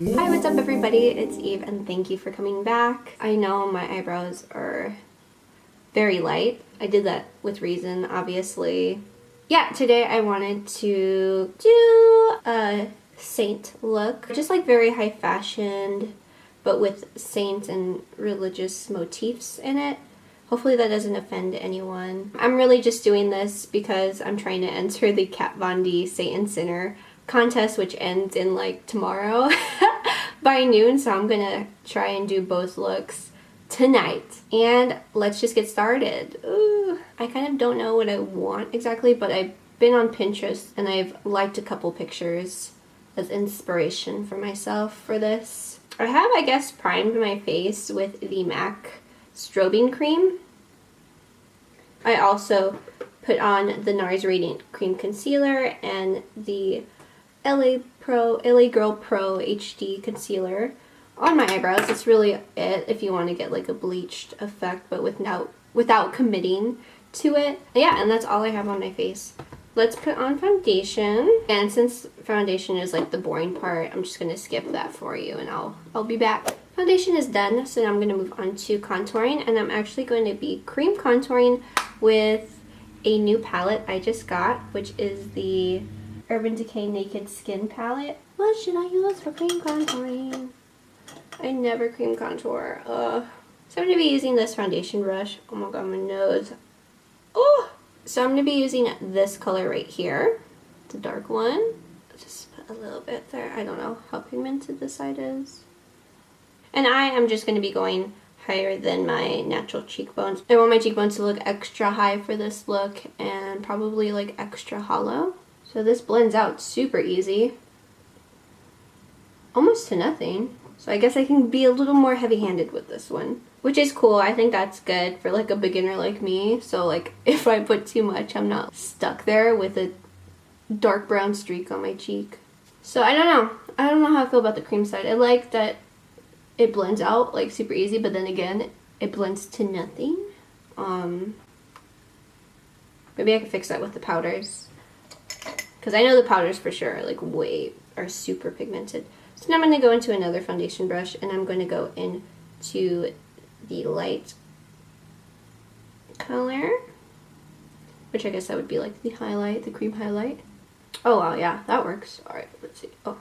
Hi, what's up everybody? It's Eve and thank you for coming back. I know my eyebrows are very light. I did that with reason, obviously. Yeah, today I wanted to do a saint look. Just like very high fashioned, but with saint and religious motifs in it. Hopefully that doesn't offend anyone. I'm really just doing this because I'm trying to enter the KVD Saint and Sinner contest, which ends in like tomorrow by noon, so I'm gonna try and do both looks tonight. And let's just get started. Ooh, I kind of don't know what I want exactly, but I've been on Pinterest and I've liked a couple pictures as inspiration for myself for this. I have, I guess, primed my face with the MAC strobing cream. I also put on the NARS Radiant Cream Concealer and the LA Girl Pro HD Concealer on my eyebrows. It's really it if you want to get like a bleached effect, but without committing to it. Yeah, and that's all I have on my face. Let's put on foundation. And since foundation is like the boring part, I'm just gonna skip that for you and I'll be back. Foundation is done, so now I'm gonna move on to contouring, and I'm actually going to be cream contouring with a new palette I just got, which is the Urban Decay Naked Skin palette. What should I use for cream contouring? I never cream contour. So I'm gonna be using this foundation brush. Oh my god, my nose. Oh! So I'm gonna be using this color right here, the dark one. Just put a little bit there. I don't know how pigmented this side is. And I am just gonna be going higher than my natural cheekbones. I want my cheekbones to look extra high for this look and probably like extra hollow. So this blends out super easy. Almost to nothing. So I guess I can be a little more heavy-handed with this one, which is cool. I think that's good for like a beginner like me. So like if I put too much, I'm not stuck there with a dark brown streak on my cheek. So I don't know. I don't know how I feel about the cream side. I like that it blends out like super easy, but then again, it blends to nothing. Maybe I can fix that with the powders. Because I know the powders for sure are super pigmented. So now I'm going to go into another foundation brush and I'm going to go into the light color, which I guess that would be like the highlight, the cream highlight. Oh wow, yeah, that works. Alright, let's see. Oh,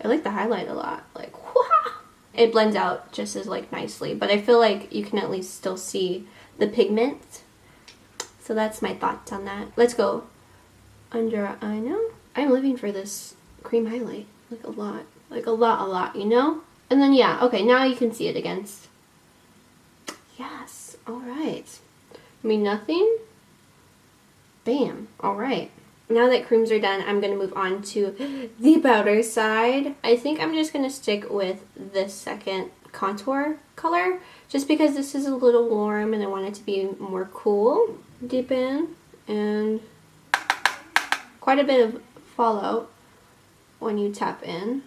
I like the highlight a lot. Like, wah! It blends out just as like nicely, but I feel like you can at least still see the pigment. So that's my thoughts on that. Let's go under our eye now. I'm living for this cream highlight. Like a lot, you know? And then yeah, okay, now you can see it against. Yes, alright. I mean, nothing. Bam, alright. Now that creams are done, I'm gonna move on to the powder side. I think I'm just gonna stick with this second contour color, just because this is a little warm and I want it to be more cool. Deep in, and quite a bit of fallout when you tap in,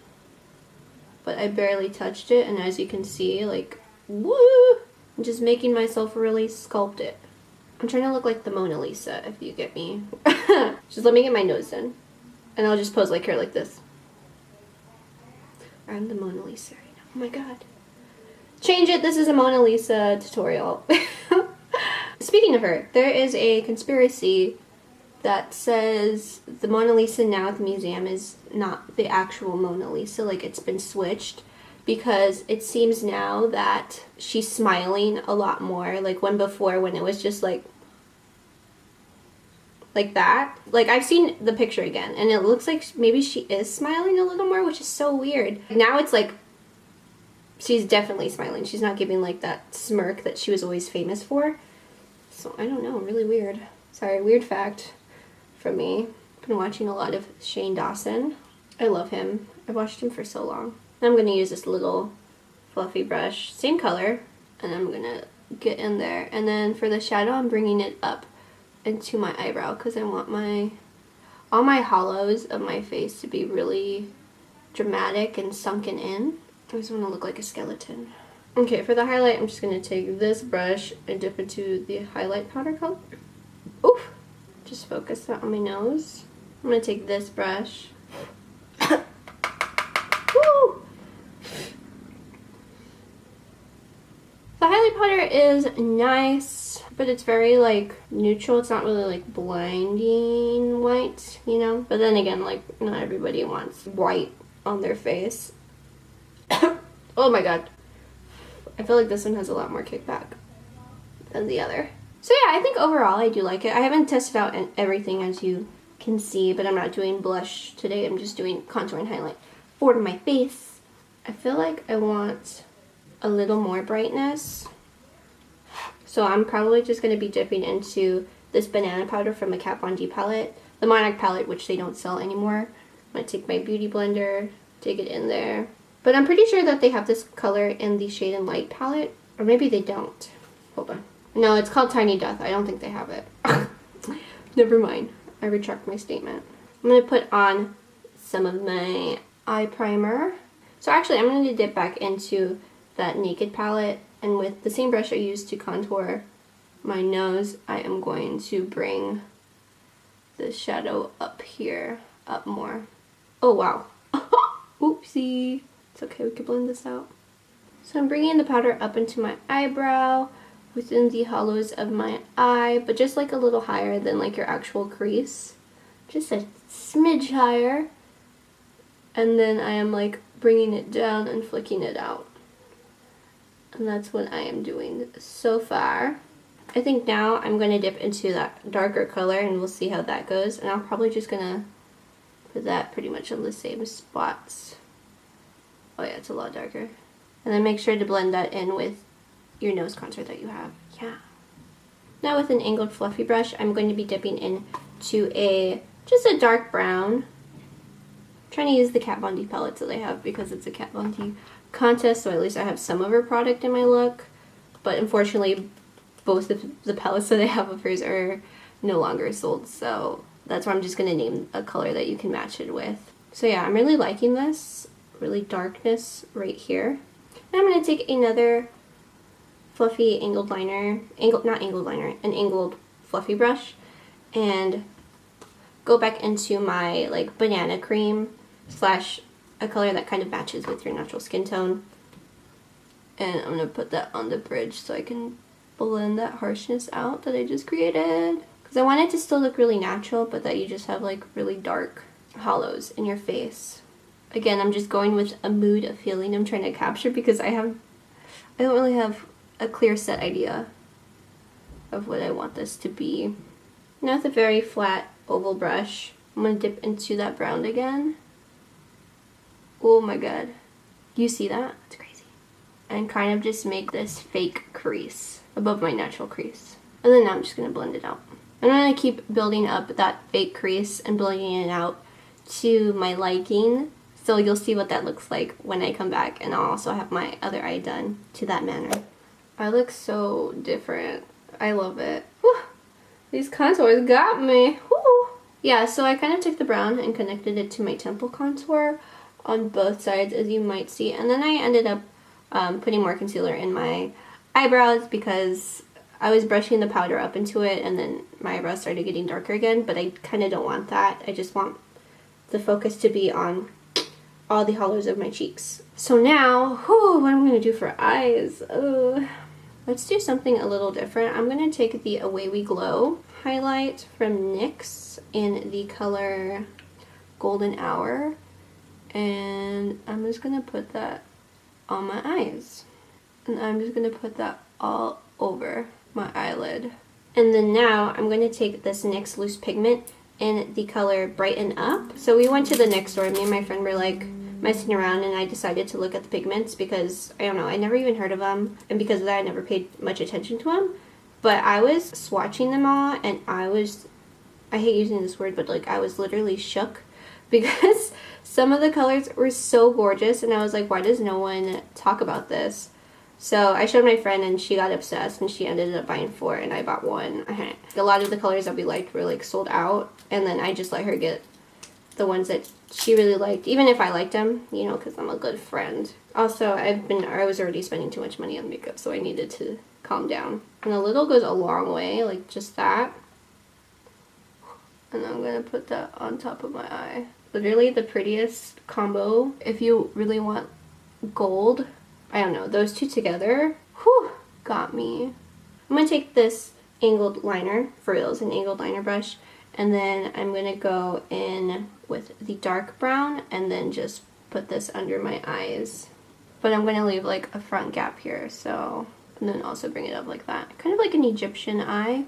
but I barely touched it, and as you can see, like, woo! I'm just making myself really sculpt it. I'm trying to look like the Mona Lisa, if you get me. Just let me get my nose done, and I'll just pose like her, like this. I'm the Mona Lisa right now. Oh my god. Change it, this is a Mona Lisa tutorial. Speaking of her, there is a conspiracy that says the Mona Lisa now at the museum is not the actual Mona Lisa, like it's been switched, because it seems now that she's smiling a lot more, like when before when it was just like that. Like I've seen the picture again and it looks like maybe she is smiling a little more, which is so weird. Now it's like she's definitely smiling. She's not giving like that smirk that she was always famous for. So I don't know, really weird. Sorry, weird fact from me. I've been watching a lot of Shane Dawson. I love him. I've watched him for so long. I'm going to use this little fluffy brush, same color, and I'm going to get in there. And then for the shadow, I'm bringing it up into my eyebrow because I want all my hollows of my face to be really dramatic and sunken in. I just want to look like a skeleton. Okay, for the highlight, I'm just going to take this brush and dip into the highlight powder color. Oof! Just focus that on my nose. I'm going to take this brush. Woo! is nice, but it's very like neutral. It's not really like blinding white, you know? But then again, like not everybody wants white on their face. Oh my god. I feel like this one has a lot more kickback than the other. So yeah, I think overall I do like it. I haven't tested out everything, as you can see, but I'm not doing blush today. I'm just doing contour and highlight for my face. I feel like I want a little more brightness. So I'm probably just going to be dipping into this banana powder from the Kat Von D palette. The Monarch palette, which they don't sell anymore. I'm going to take my beauty blender, take it in there. But I'm pretty sure that they have this color in the Shade and Light palette. Or maybe they don't. Hold on. No, it's called Tiny Death. I don't think they have it. Never mind. I retract my statement. I'm going to put on some of my eye primer. So actually, I'm going to dip back into that Naked palette. And with the same brush I used to contour my nose, I am going to bring the shadow up here, up more. Oh, wow. Oopsie. It's okay, we can blend this out. So I'm bringing the powder up into my eyebrow, within the hollows of my eye, but just like a little higher than like your actual crease. Just a smidge higher. And then I am like bringing it down and flicking it out. And that's what I am doing so far. I think now I'm going to dip into that darker color and we'll see how that goes. And I'm probably just going to put that pretty much on the same spots. Oh yeah, it's a lot darker. And then make sure to blend that in with your nose contour that you have. Yeah. Now with an angled fluffy brush, I'm going to be dipping into just a dark brown. I'm trying to use the Kat Von D palettes that I have because it's a Kat Von D contest, so at least I have some of her product in my look. But unfortunately, both of the palettes that I have of hers are no longer sold, so that's why I'm just going to name a color that you can match it with. So yeah, I'm really liking this. Really darkness right here. And I'm going to take another fluffy angled liner, an angled fluffy brush, and go back into my like banana cream slash a color that kind of matches with your natural skin tone. And I'm going to put that on the bridge so I can blend that harshness out that I just created. Because I want it to still look really natural, but that you just have like really dark hollows in your face. Again, I'm just going with a mood, a feeling I'm trying to capture because I don't really have a clear set idea of what I want this to be. Now with a very flat oval brush, I'm going to dip into that brown again. Oh my god. You see that? It's crazy. And kind of just make this fake crease above my natural crease. And then now I'm just going to blend it out. I'm going to keep building up that fake crease and blending it out to my liking. So you'll see what that looks like when I come back, and I'll also have my other eye done to that manner. I look so different. I love it. Whew. These contours got me. Whew. Yeah, so I kind of took the brown and connected it to my temple contour on both sides, as you might see. And then I ended up putting more concealer in my eyebrows because I was brushing the powder up into it and then my eyebrows started getting darker again, but I kind of don't want that. I just want the focus to be on all the hollows of my cheeks. So now, what I'm going to do for eyes? Let's do something a little different. I'm going to take the Away We Glow highlight from NYX in the color Golden Hour, and I'm just going to put that on my eyes. And I'm just going to put that all over my eyelid. And then now I'm going to take this NYX Loose Pigment in the color Brighten Up. So we went to the NYX store, me and my friend were like messing around, and I decided to look at the pigments because, I don't know, I never even heard of them, and because of that I never paid much attention to them. But I was swatching them all, and I hate using this word, but like I was literally shook because some of the colors were so gorgeous, and I was like, why does no one talk about this? So I showed my friend and she got obsessed and she ended up buying 4 and I bought 1. A lot of the colors that we liked were like sold out, and then I just let her get the ones that she really liked, even if I liked them, you know, because I'm a good friend. Also, I was already spending too much money on makeup, so I needed to calm down. And a little goes a long way, like just that. And I'm going to put that on top of my eye. Literally the prettiest combo. If you really want gold, I don't know, those two together, got me. I'm going to take this angled liner, for reals, an angled liner brush, and then I'm going to go in with the dark brown and then just put this under my eyes. But I'm going to leave like a front gap here, so, and then also bring it up like that. Kind of like an Egyptian eye,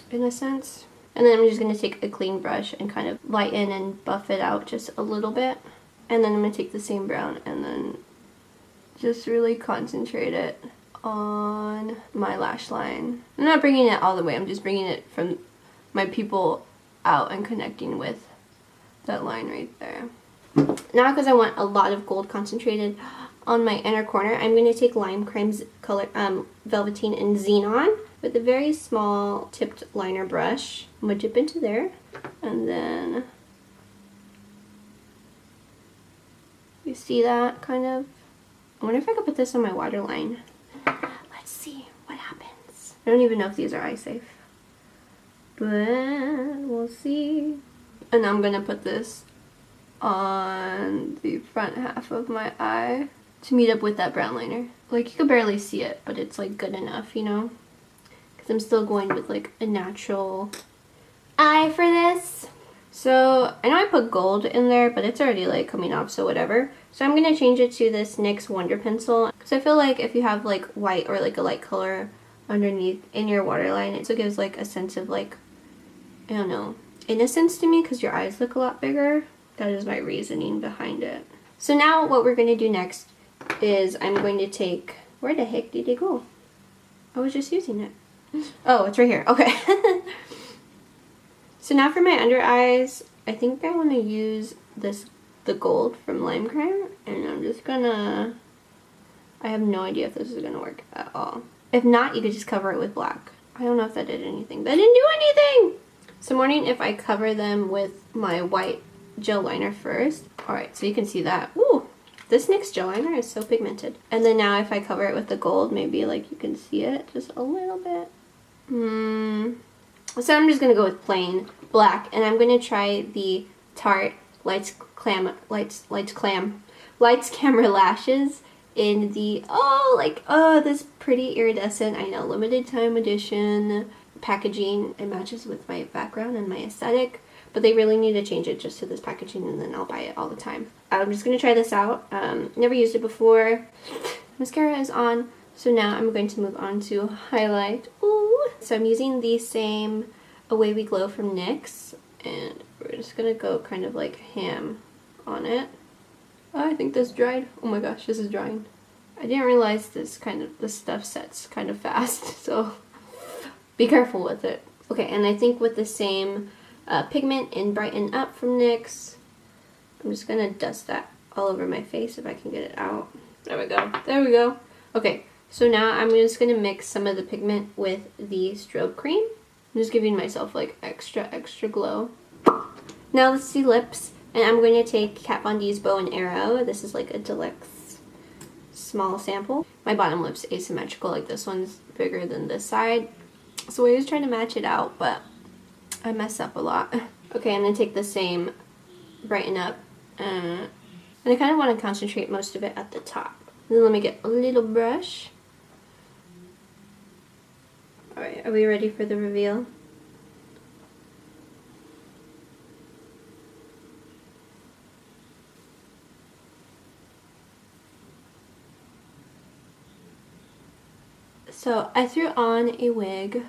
in a sense. And then I'm just going to take a clean brush and kind of lighten and buff it out just a little bit. And then I'm going to take the same brown and then just really concentrate it on my lash line. I'm not bringing it all the way, I'm just bringing it from my pupil out and connecting with that line right there. Now, because I want a lot of gold concentrated on my inner corner, I'm going to take Lime Crime's color, Velveteen and Xenon with a very small tipped liner brush. I'm going to dip into there, and then you see that kind of? I wonder if I could put this on my waterline. Let's see what happens. I don't even know if these are eye safe, but we'll see. And I'm going to put this on the front half of my eye to meet up with that brown liner. Like, you could barely see it, but it's like good enough, you know? Because I'm still going with like a natural eye for this. So I know I put gold in there, but it's already like coming off, so whatever. So I'm going to change it to this NYX Wonder Pencil, because I feel like if you have like white or like a light color underneath in your waterline, it also gives like a sense of like, I don't know, innocence to me, because your eyes look a lot bigger. That is my reasoning behind it. So now what we're going to do next is I'm going to take, where the heck did it go? I was just using it. Oh, it's right here. Okay. So now for my under eyes, I think I want to use the gold from Lime Crime, and I'm just gonna, I have no idea if this is gonna work at all. If not, you could just cover it with black. I don't know if that did anything. That didn't do anything! So I'm wondering if I cover them with my white gel liner first. Alright, so you can see that. Ooh, this NYX gel liner is so pigmented. And then now if I cover it with the gold, maybe like you can see it just a little bit. So I'm just going to go with plain black, and I'm going to try the Tarte Lights Camera Lashes in the, this pretty iridescent, I know, limited time edition packaging. It matches with my background and my aesthetic, but they really need to change it just to this packaging, and then I'll buy it all the time. I'm just going to try this out. Never used it before. Mascara is on. So now I'm going to move on to highlight. Ooh. So I'm using the same Away We Glow from NYX, and we're just gonna go kind of like ham on it. Oh, I think this dried. Oh my gosh, this is drying. I didn't realize this stuff sets kind of fast, so be careful with it. Okay, and I think with the same pigment in Brighten Up from NYX, I'm just gonna dust that all over my face if I can get it out. There we go. There we go. Okay. So now I'm just going to mix some of the pigment with the strobe cream. I'm just giving myself like extra glow. Now let's do lips. And I'm going to take Kat Von D's Bow and Arrow. This is like a deluxe small sample. My bottom lip's asymmetrical, like this one's bigger than this side. So I always try to match it out, but I mess up a lot. Okay, I'm going to take the same Brighten Up. And I kind of want to concentrate most of it at the top. And then let me get a little brush. Alright, are we ready for the reveal? So I threw on a wig,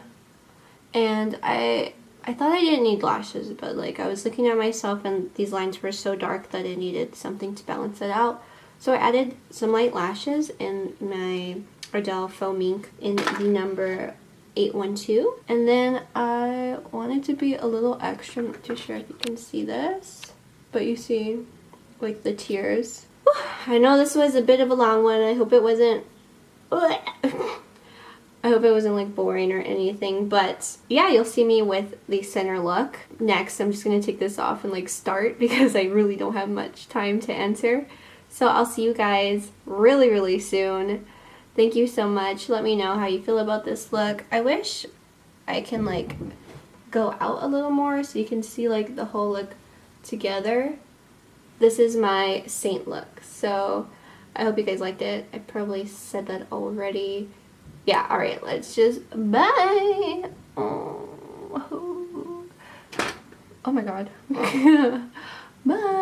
and I thought I didn't need lashes, but like I was looking at myself and these lines were so dark that I needed something to balance it out. So I added some light lashes in my Ardell Faux Mink in the number 812, and then I wanted to be a little extra. I'm not too sure if you can see this, but you see like the tears. Whew, I know this was a bit of a long one. I hope it wasn't I hope it wasn't like boring or anything, but yeah, you'll see me with the center look. Next, I'm just gonna take this off and like start because I really don't have much time to answer. So I'll see you guys really soon. Thank you so much. Let me know how you feel about this look. I wish I can like go out a little more so you can see like the whole look together. This is my Saint look, so I hope you guys liked it. I probably said that already yeah, alright, let's just bye. Oh my god. Bye.